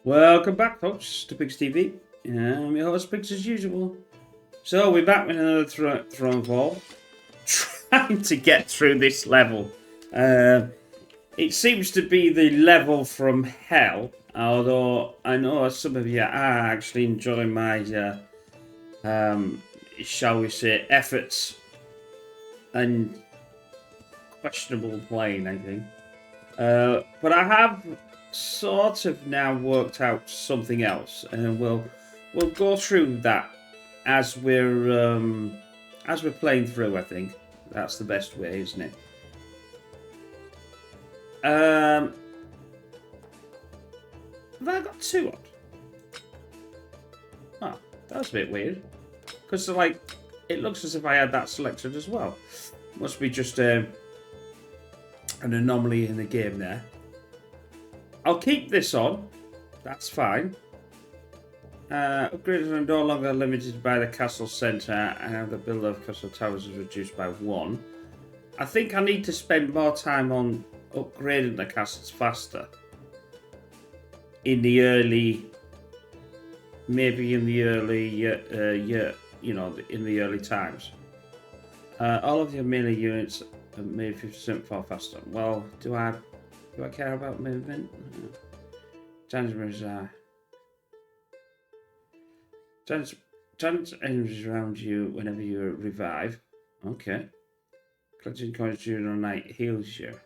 Welcome back, folks, to Pigs TV. I'm your host, Pigs, as usual. So, we're back with another Thronefall. Trying to get through this level. It seems to be the level from hell, although I know some of you are actually enjoying my, shall we say, efforts and questionable playing, I think. But I have sort of now worked out something else, and we'll go through that as we're playing through. I think that's the best way, isn't it? Have I got two on? Oh, that was a bit weird. Because like, it looks as if I had that selected as well. Must be just an anomaly in the game there. I'll keep this on. That's fine. Upgrades are no longer limited by the castle centre, and the build of castle towers is reduced by 1. I think I need to spend more time on upgrading the castles faster. In the early, maybe in the early year, you know, in the early times. All of your melee units are made 50% far faster. Well, do I care about movement? Transmitters are. Turns enemies around you whenever you revive. Okay. Collecting coins during the night heals you.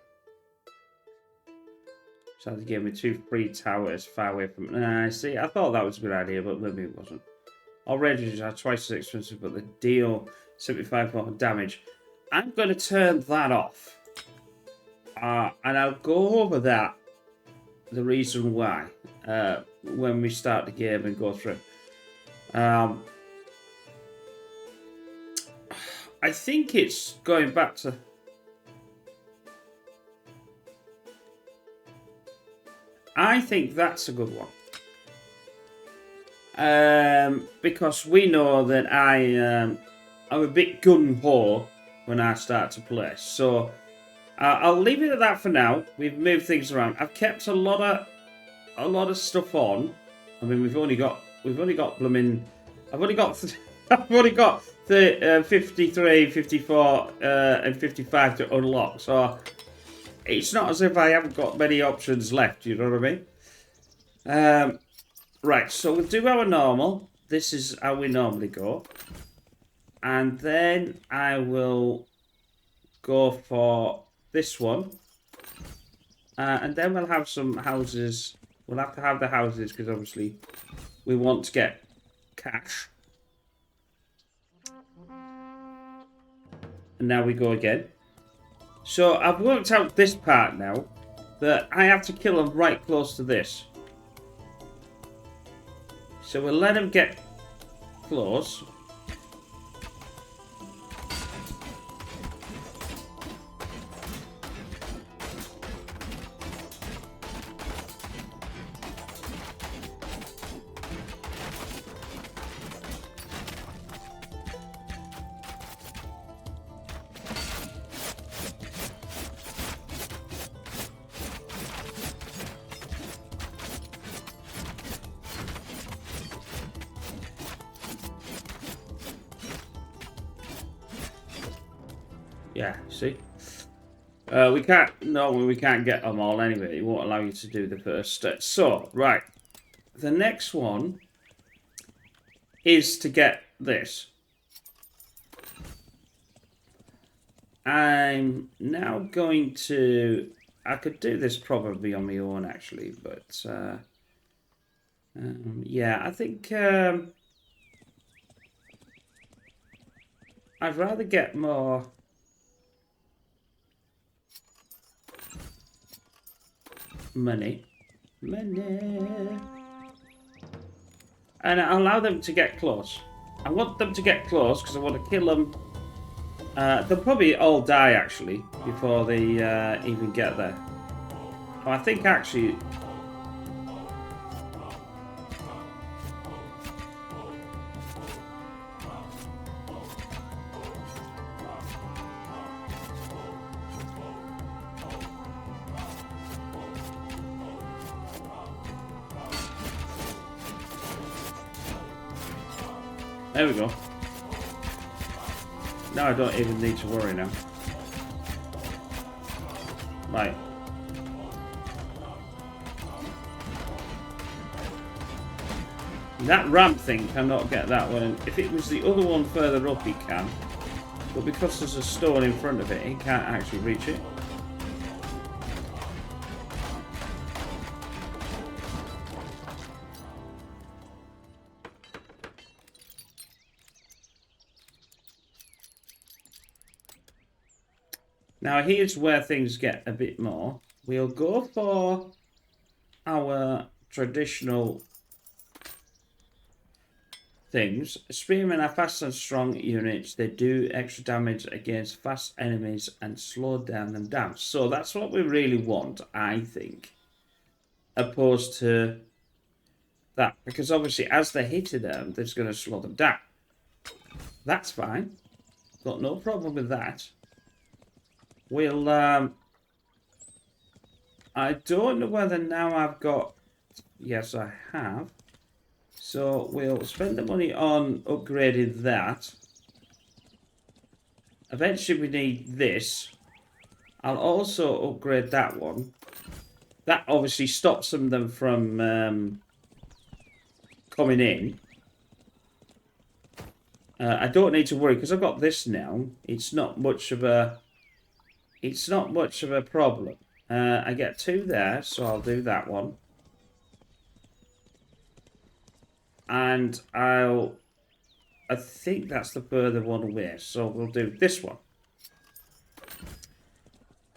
So they gave me 2 free towers far away from. I see. I thought that was a good idea, but maybe it wasn't. All rages are twice as expensive, but they deal 75 more damage. I'm going to turn that off. And I'll go over that, the reason why, when we start the game and go through. I think it's going back to... I think that's a good one. Because we know that I'm a bit gung-ho when I start to play. So I'll leave it at that for now. We've moved things around. I've kept a lot of stuff on. I mean, we've only got blooming. I've only got the 53, 54, and 55 to unlock. So it's not as if I haven't got many options left. You know what I mean? Right. So we'll do our normal. This is how we normally go, and then I will go for this one, and then we'll have some houses. We'll have to have the houses because obviously we want to get cash. And now we go again. So I've worked out this part now, that I have to kill them right close to this. So we'll let them get close. Yeah, see? We can't get them all anyway. It won't allow you to do the first step. So, right. The next one is to get this. I'm now going to... I could do this probably on my own, actually, but... yeah, I think... I'd rather get more... Money. And I allow them to get close. I want them to get close because I want to kill them. They'll probably all die actually before they even get there. Oh, I think actually... There we go. Now I don't even need to worry now. Right. That ramp thing cannot get that one. If it was the other one further up, it can. But because there's a stone in front of it, it can't actually reach it. Now here's where things get a bit more. We'll go for our traditional things. Spearmen are fast and strong units. They do extra damage against fast enemies and slow them down. So that's what we really want, I think. Opposed to that. Because obviously as they're hitting them, they're just going to slow them down. That's fine. Got no problem with that. We'll, I don't know whether now I've got... Yes, I have. So we'll spend the money on upgrading that. Eventually we need this. I'll also upgrade that one. That obviously stops them from coming in. I don't need to worry because I've got this now. It's not much of a... It's not much of a problem. I get 2 there, so I'll do that one. And I think that's the further one away, so we'll do this one.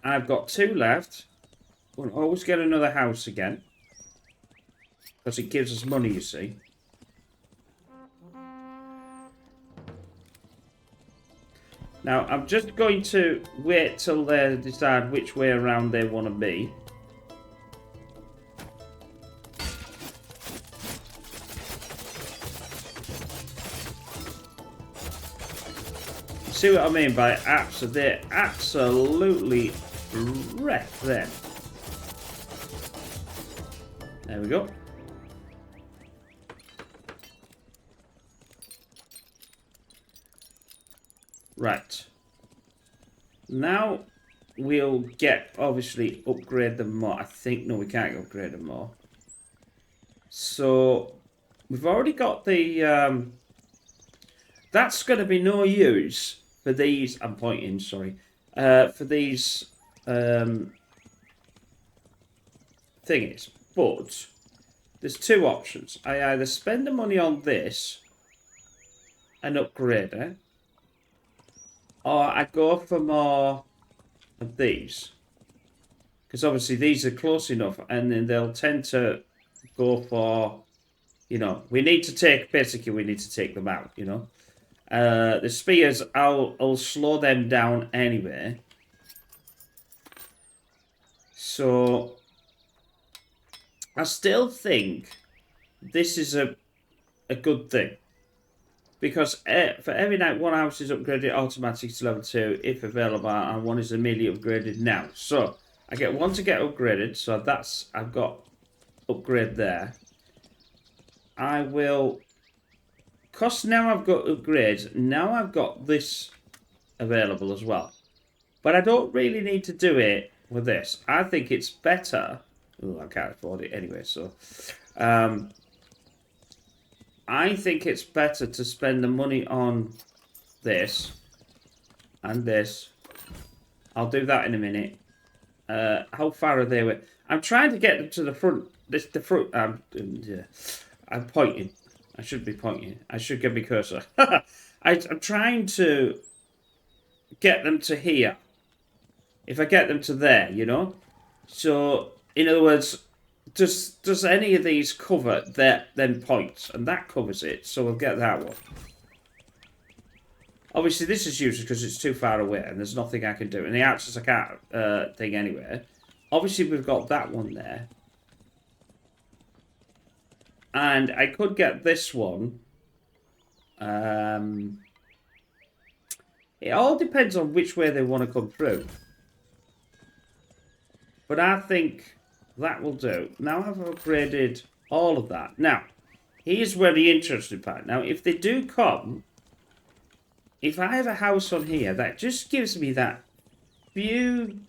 I've got 2 left. We'll always get another house again. Because it gives us money, you see. Now, I'm just going to wait till they decide which way around they want to be. See what I mean by they're absolutely wrecked then. There we go. Right. Now we'll obviously upgrade them more. I think, no, we can't upgrade them more. So we've already got the, that's going to be no use for these, I'm pointing, sorry, for these thingies. But there's 2 options. I either spend the money on this and upgrade it, or I go for more of these. Because obviously these are close enough and then they'll tend to go for, you know, we need to take them out, you know. The spears, I'll slow them down anyway. So I still think this is a good thing. Because for every night, 1 house is upgraded automatically to level 2 if available, and 1 is immediately upgraded now. So I get 1 to get upgraded, so that's, I've got upgrade there. I will, because now I've got upgrades, now I've got this available as well. But I don't really need to do it with this. I think it's better. Oh, I can't afford it anyway, so. I think it's better to spend the money on this and this. I'll do that in a minute. How far are they away? I'm trying to get them to the front. The front. I'm pointing. I should be pointing. I should get my cursor. I'm trying to get them to here. If I get them to there, you know. So, in other words, does any of these cover them points? And that covers it. So we'll get that one. Obviously, this is useless because it's too far away and there's nothing I can do. And the archers I can't thing anyway. Obviously, we've got that one there. And I could get this one. It all depends on which way they want to come through. But I think that will do. Now I've upgraded all of that. Now, Here's where the interesting part. Now, if they do come, if I have a house on here, that just gives me that few,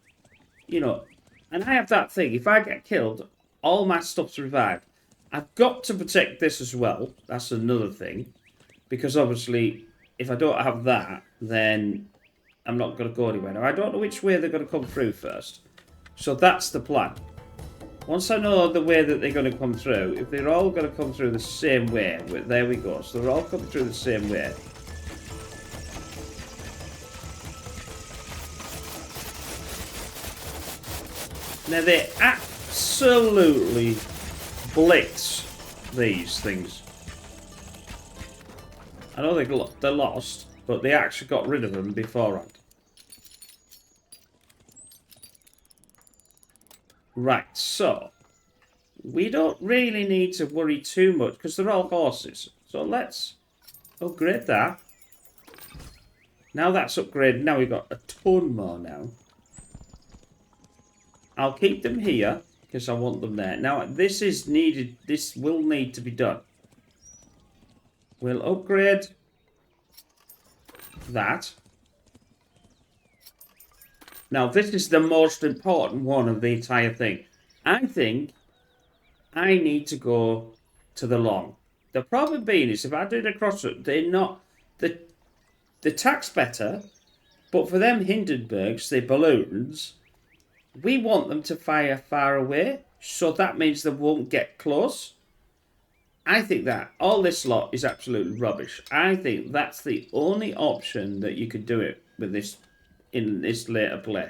you know, and I have that thing. If I get killed, all my stuff's revived. I've got to protect this as well. That's another thing. Because obviously, if I don't have that, then I'm not going to go anywhere. Now, I don't know which way they're going to come through first. So that's the plan. Once I know the way that they're going to come through, if they're all going to come through the same way, there we go. So they're all coming through the same way. Now they absolutely blitz these things. I know they're lost, but they actually got rid of them beforehand. Right, so we don't really need to worry too much because they're all horses. So let's upgrade that. Now that's upgraded. Now we've got a ton more now. I'll keep them here because I want them there. Now this is needed. This will need to be done. We'll upgrade that. Now, this is the most important one of the entire thing. I think I need to go to the long. The problem being is if I do the crossroad, they're not... The tack's better, but for them Hindenburgs, the balloons, we want them to fire far away, so that means they won't get close. I think that all this lot is absolutely rubbish. I think that's the only option that you could do it with this in this later play.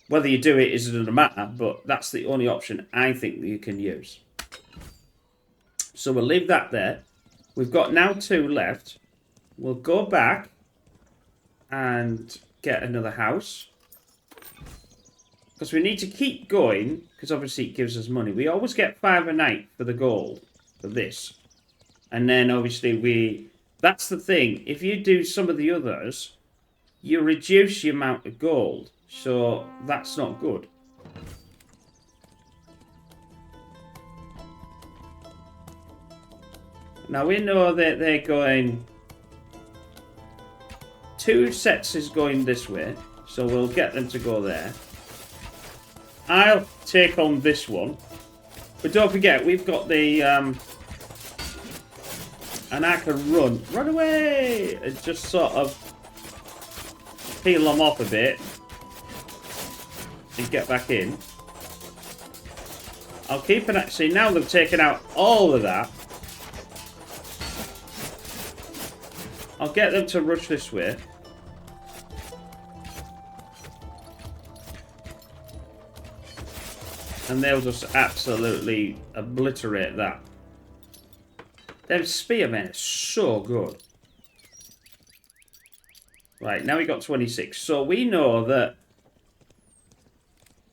Whether you do it isn't a matter, but that's the only option I think that you can use. So we'll leave that there. We've got now 2 left. We'll go back and get another house. Because we need to keep going, because obviously it gives us money. We always get 5 a night for the gold, for this. And then obviously that's the thing. If you do some of the others, you reduce the amount of gold. So that's not good. Now we know that they're going... 2 sets is going this way. So we'll get them to go there. I'll take on this one. But don't forget, we've got the... and I can run. Run away! And just sort of... peel them off a bit. And get back in. I'll keep an... See, now they've taken out all of that. I'll get them to rush this way. And they'll just absolutely obliterate that. Them spearmen are so good. Right, now we got 26. So we know that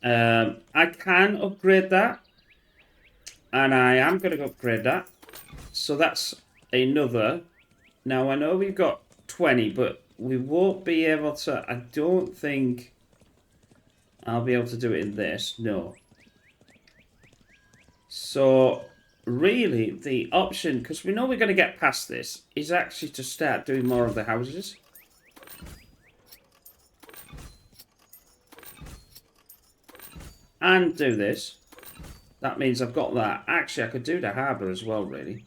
I can upgrade that. And I am going to upgrade that. So that's another. Now I know we've got 20, but we won't be able to... I don't think I'll be able to do it in this. No. So really the option, because we know we're going to get past this, is actually to start doing more of the houses. And do this. That means I've got that. Actually, I could do the harbour as well, really.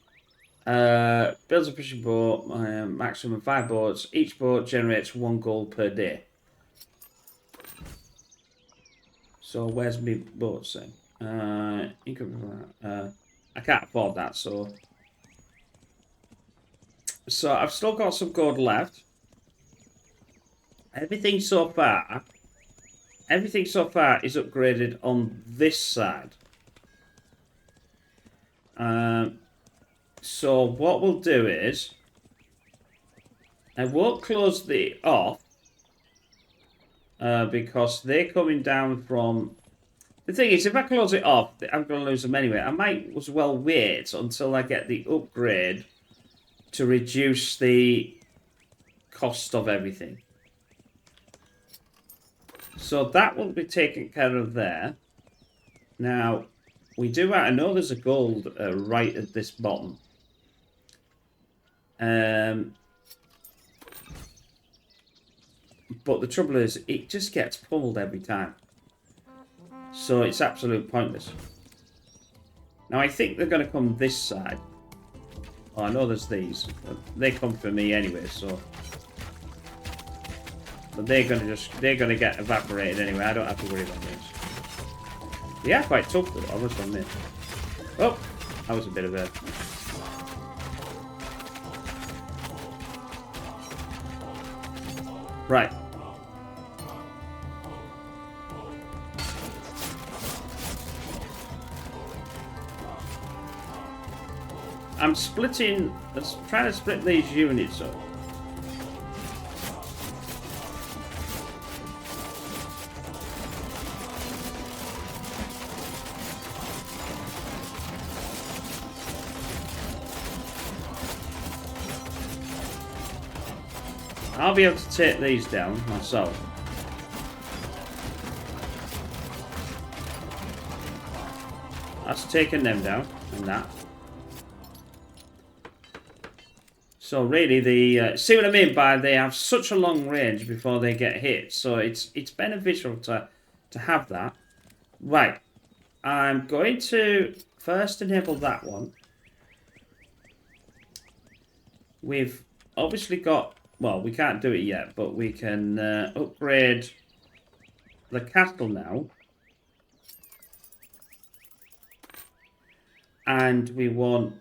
Builds a fishing boat. Maximum 5 boats. Each boat generates 1 gold per day. So where's my boat saying? I can't afford that, so... So I've still got some gold left. Everything so far is upgraded on this side. So what we'll do is, I won't close the off because they're coming down from... The thing is, if I close it off, I'm going to lose them anyway. I might as well wait until I get the upgrade to reduce the cost of everything. So that will be taken care of there. Now, we do... I know there's a gold right at this bottom. But the trouble is, it just gets pummeled every time. So it's absolute pointless. Now I think they're going to come this side. Oh, I know there's these. They come for me anyway, so. But they're gonna get evaporated anyway. I don't have to worry about this. They are quite tough though, I must admit. Oh, that was a bit of a. Right. I'm trying to split these units up. I'll be able to take these down myself. That's taking them down, and that. So really, see what I mean by they have such a long range before they get hit. So it's beneficial to have that. Right, I'm going to first enable that one. We've obviously got, well, we can't do it yet, but we can upgrade the castle now. And we want,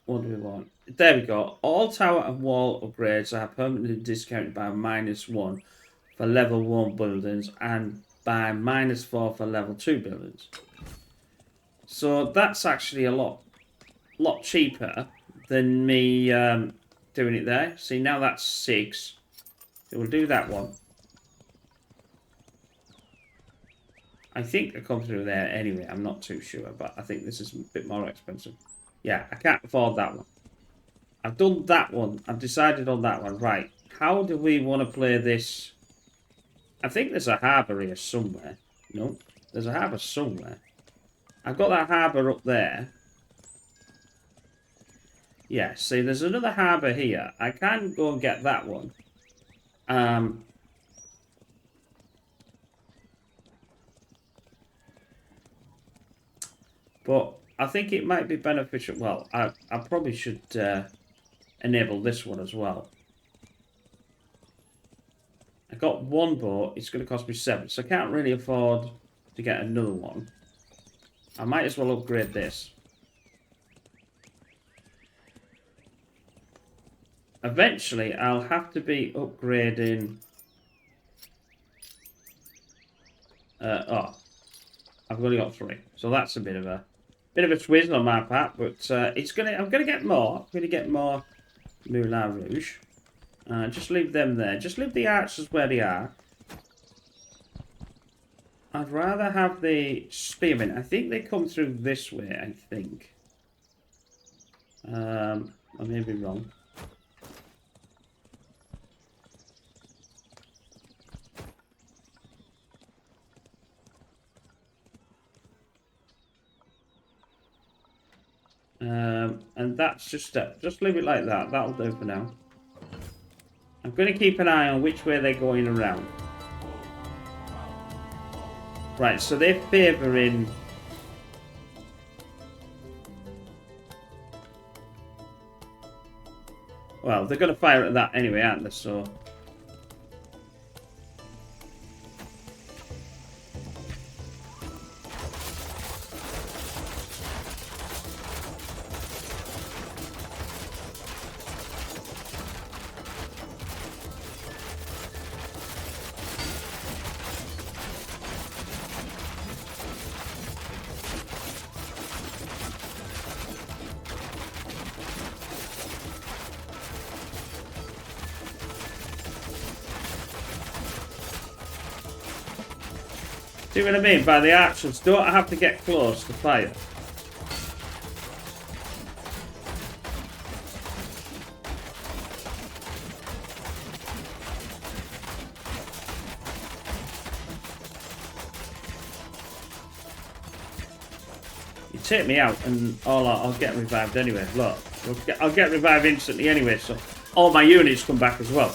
what do we want? There we go. All tower and wall upgrades are permanently discounted by -1 for level 1 buildings and by -4 for level 2 buildings. So that's actually a lot cheaper than me doing it there. See, now that's 6. So we'll do that one. I think it comes through there anyway. I'm not too sure, but I think this is a bit more expensive. Yeah, I can't afford that one. I've done that one. I've decided on that one. Right. How do we want to play this? I think there's a harbour here somewhere. No, there's a harbour somewhere. I've got that harbour up there. Yeah, see, there's another harbour here. I can go and get that one. But I think it might be beneficial. Well, I probably should enable this one as well. I got one boat. It's going to cost me 7, so I can't really afford to get another one. I might as well upgrade this. Eventually, I'll have to be upgrading. Oh, I've only got 3, so that's a bit of a twist on my part. But I'm gonna get more. I'm gonna get more Moulin Rouge. Just leave them there. Just leave the archers where they are. I'd rather have the spearmen. I think they come through this way. I think. I may be wrong. And that's just leave it like that. That'll do for now. I'm going to keep an eye on which way they're going around. Right, so they're favouring. Well, they're going to fire at that anyway, aren't they? So. See what I mean by the archers don't have to get close to fire. take me out and I'll get revived anyway. Look, I'll get revived instantly anyway, so all my units come back as well.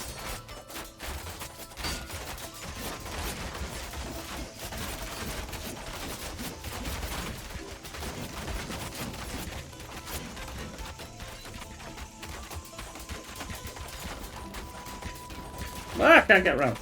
I can't get round.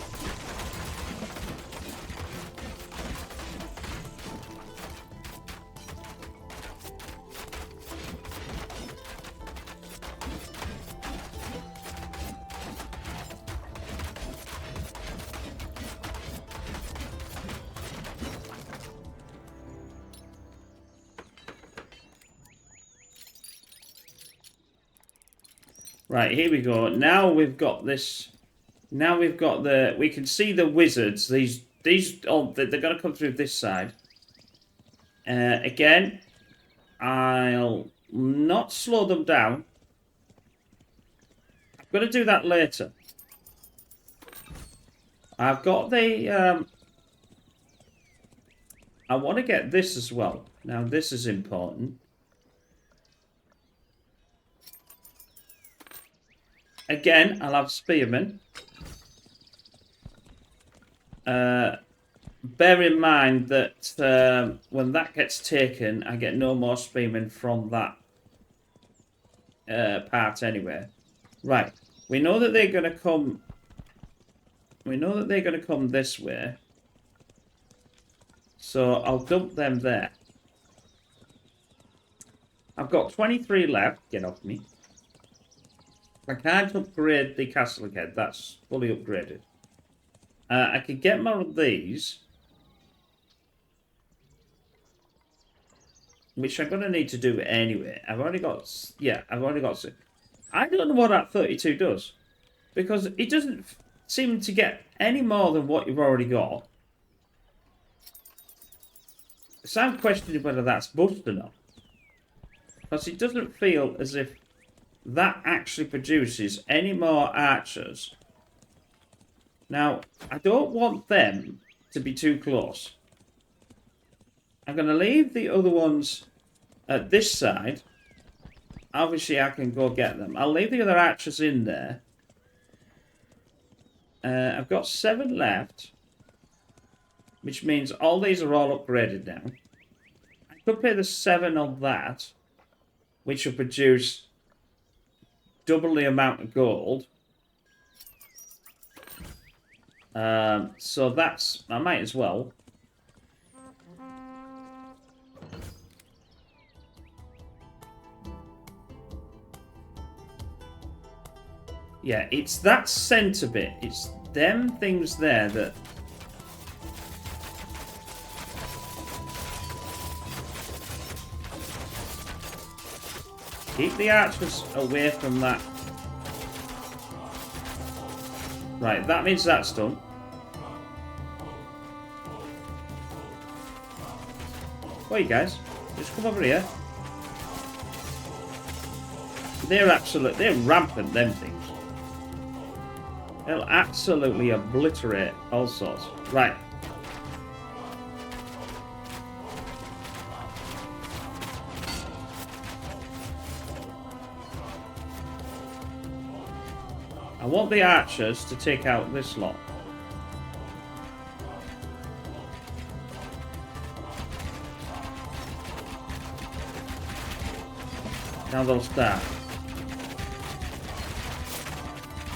Right, here we go. Now we've got this. Now we've got the. We can see the wizards. These. Oh, they're going to come through this side. Again, I'll not slow them down. I'm going to do that later. I've got the. I want to get this as well. Now this is important. Again, I'll have spearmen. Bear in mind that when that gets taken, I get no more spearmen from that part anyway. Right. We know that they're going to come. We know that they're going to come this way. So I'll dump them there. I've got 23 left. Get off me. I can't upgrade the castle again. That's fully upgraded. I could get more of these. Which I'm going to need to do anyway. I've already got... Yeah, I've already got... I don't know what that 32 does. Because it doesn't seem to get any more than what you've already got. So I'm questioning whether that's buffed or not. Because it doesn't feel as if that actually produces any more archers. Now, I don't want them to be too close. I'm going to leave the other ones at this side. Obviously, I can go get them. I'll leave the other archers in there. I've got 7 left. Which means all these are all upgraded now. I could pay the 7 on that. Which will produce double the amount of gold. So that's... I might as well. Yeah, it's that centre bit. It's them things there that... Keep the archers away from that. Right, that means that's done. Well, you guys, just come over here. They're rampant, them things. They'll absolutely obliterate all sorts. Right. I want the archers to take out this lot. Now they'll start.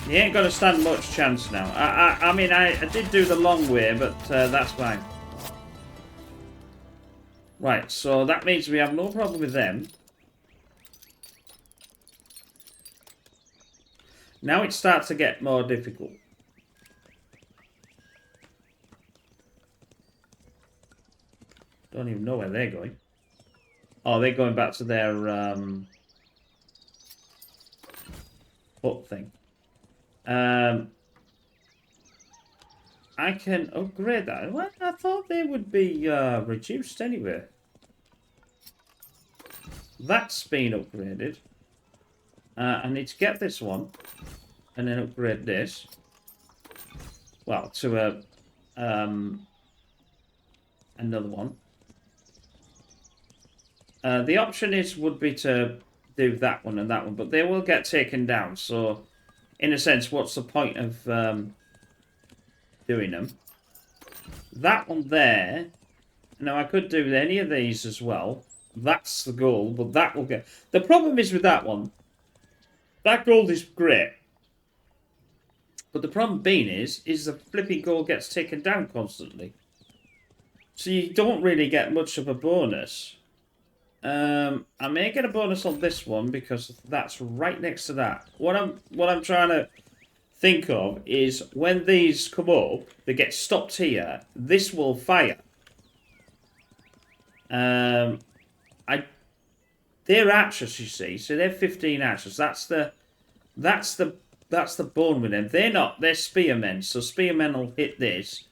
You ain't going to stand much chance now. I mean, I did do the long way, but that's fine. Right, so that means we have no problem with them. Now it starts to get more difficult. Don't even know where they're going. Oh, they're going back to their hut thing. I can upgrade that. Well, I thought they would be reduced anyway. That's been upgraded. I need to get this one and then upgrade this. Well, to a another one. The option would be to do that one and that one, but they will get taken down. So, in a sense, what's the point of doing them? That one there. Now, I could do any of these as well. That's the goal, but that will get... The problem is with that one, that gold is great. But the problem being is the flipping gold gets taken down constantly. So you don't really get much of a bonus. I may get a bonus on this one because that's right next to that. What I'm trying to think of is when these come up, they get stopped here. This will fire. They're archers, you see, so they're 15 archers. That's the bone with them. They're spearmen, so spearmen will hit this,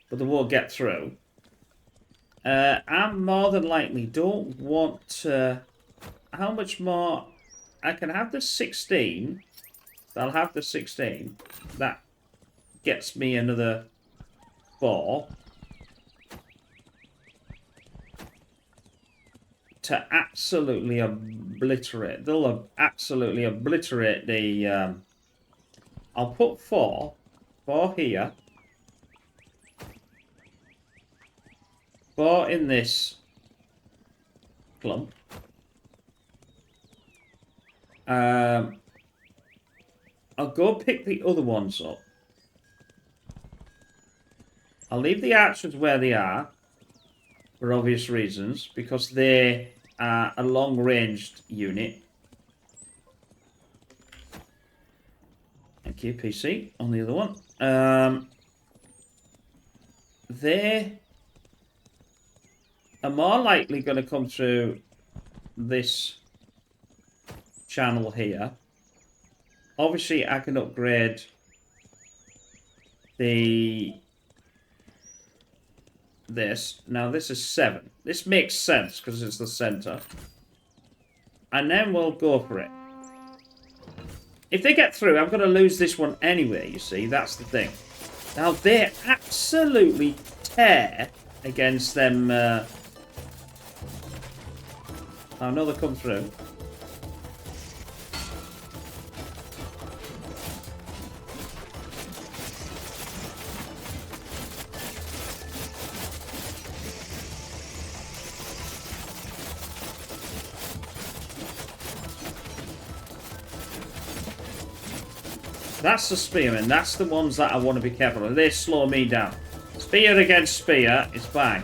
but they won't get through. I more than likely don't want to... How much more? I can have the 16. I'll have the 16. That gets me another 4. To absolutely obliterate. They'll absolutely obliterate the... I'll put 4. 4 here. 4 in this clump. I'll go pick the other ones up. I'll leave the archers where they are, for obvious reasons, because they are a long-ranged unit. Thank you, PC, on the other one. They are more likely going to come through this channel here. Obviously, I can upgrade this. Now, this is 7. This makes sense because it's the center. And then we'll go for it. If they get through, I'm going to lose this one anyway, you see. That's the thing. Now, they absolutely tear against them. Oh, no, they come through. That's the spearmen. That's the ones that I want to be careful of. They slow me down. Spear against spear is fine.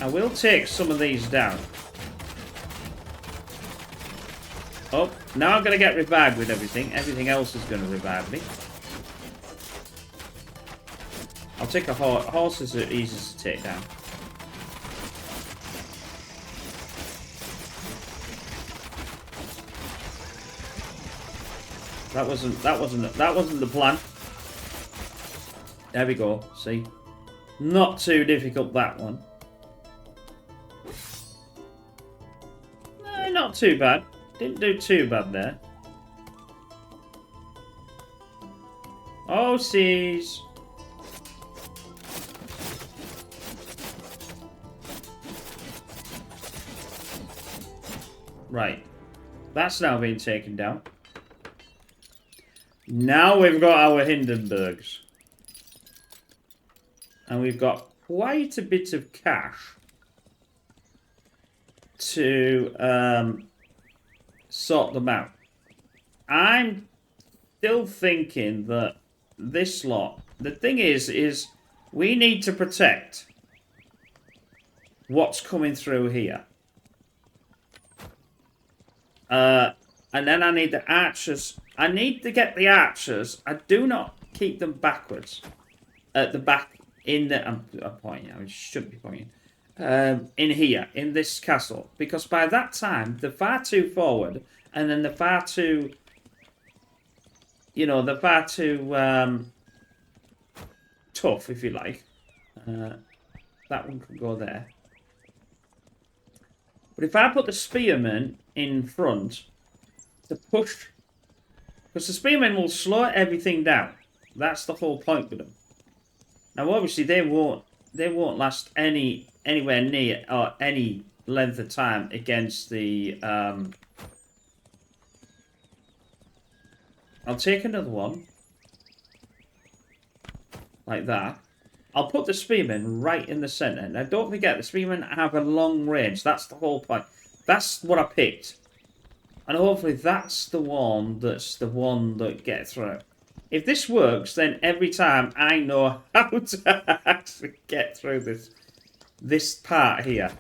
I will take some of these down. Oh, now I'm going to get revived with everything. Everything else is going to revive me. I'll take a horse. Horses are easiest to take down. That wasn't the plan. There we go. See? Not too difficult, that one. No, not too bad. Didn't do too bad there. Oh, sees. Right. That's now being taken down. Now we've got our Hindenburgs. And we've got quite a bit of cash to sort them out. I'm still thinking that this lot... The thing is we need to protect what's coming through here. And then I need the archers. I need to get the archers. I do not keep them backwards. At the back, in the... I'm pointing, I should be pointing. In here, in this castle. Because by that time, they're far too forward. And then they're far too... You know, they're far too tough, if you like. That one could go there. But if I put the spearmen in front... to push, because the spearmen will slow everything down. That's the whole point with them. Now, obviously, they won't last any anywhere near or any length of time against the I'll take another one like that. I'll put the spearmen right in the center. Now don't forget, the spearmen have a long range. That's the whole point. That's what I picked. And hopefully that's the one that gets through. If this works, then every time I know how to actually get through this part here.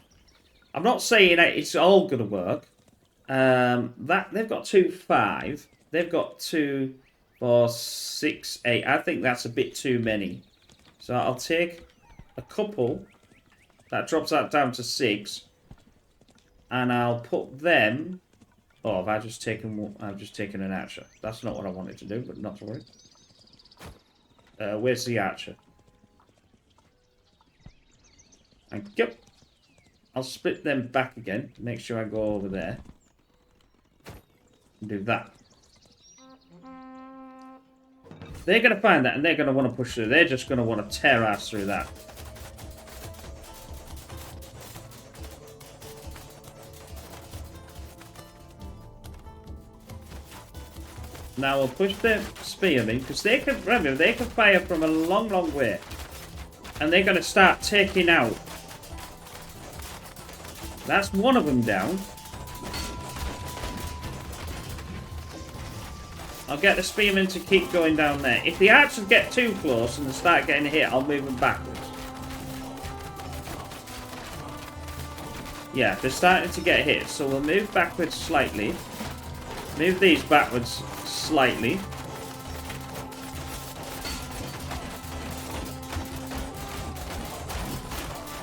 I'm not saying it's all going to work. That they've got 2, 5. They've got 2, 4, 6, 8. I think that's a bit too many. So I'll take a couple. That drops that down to 6. And I'll put them. Oh, have I just taken? I've just taken an archer. That's not what I wanted to do, but not to worry. Where's the archer? Thank you. I'll split them back again. Make sure I go over there. And do that. They're going to find that and they're going to want to push through. They're just going to want to tear us through that. Now we'll push the spearmen because they can, remember, they can fire from a long, long way. And they're going to start taking out. That's one of them down. I'll get the spearmen to keep going down there. If the archers get too close and they start getting hit, I'll move them backwards. Yeah, they're starting to get hit, so we'll move backwards slightly. Move these backwards slightly.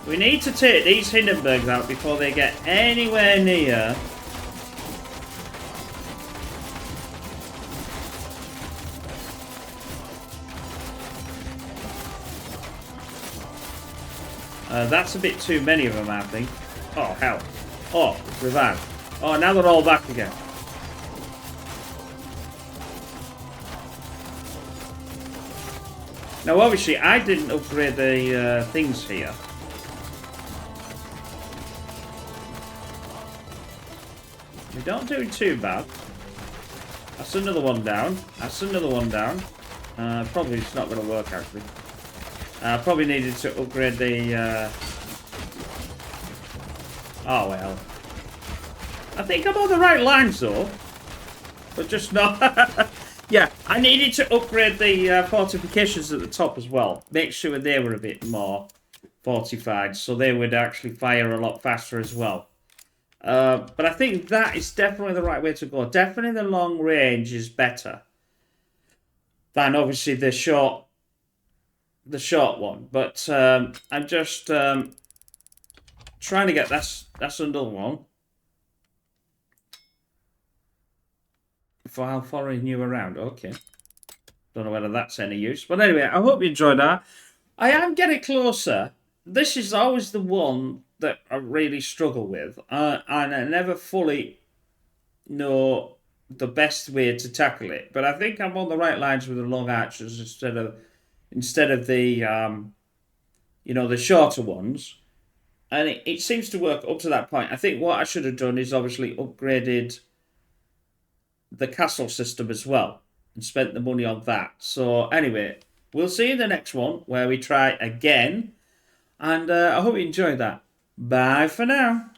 We need to take these Hindenburgs out before they get anywhere near. That's a bit too many of them, I think. Oh, hell. Oh, revive. Oh, now they're all back again. Now, obviously, I didn't upgrade the things here. We don't do too bad. That's another one down. That's another one down. Probably it's not going to work, actually. Probably needed to upgrade the... Oh, well. I think I'm on the right lines, though. But just not... Yeah, I needed to upgrade the fortifications at the top as well. Make sure they were a bit more fortified, so they would actually fire a lot faster as well. But I think that is definitely the right way to go. Definitely the long range is better than obviously the short one. But I'm just trying to get that's another one. While following you around, okay. Don't know whether that's any use, but anyway, I hope you enjoyed that. I am getting closer. This is always the one that I really struggle with, and I never fully know the best way to tackle it. But I think I'm on the right lines with the long archers instead of the the shorter ones, and it seems to work up to that point. I think what I should have done is obviously upgraded the castle system as well and spent the money on that. So anyway, we'll see you in the next one where we try again, and I hope you enjoyed that. Bye for now.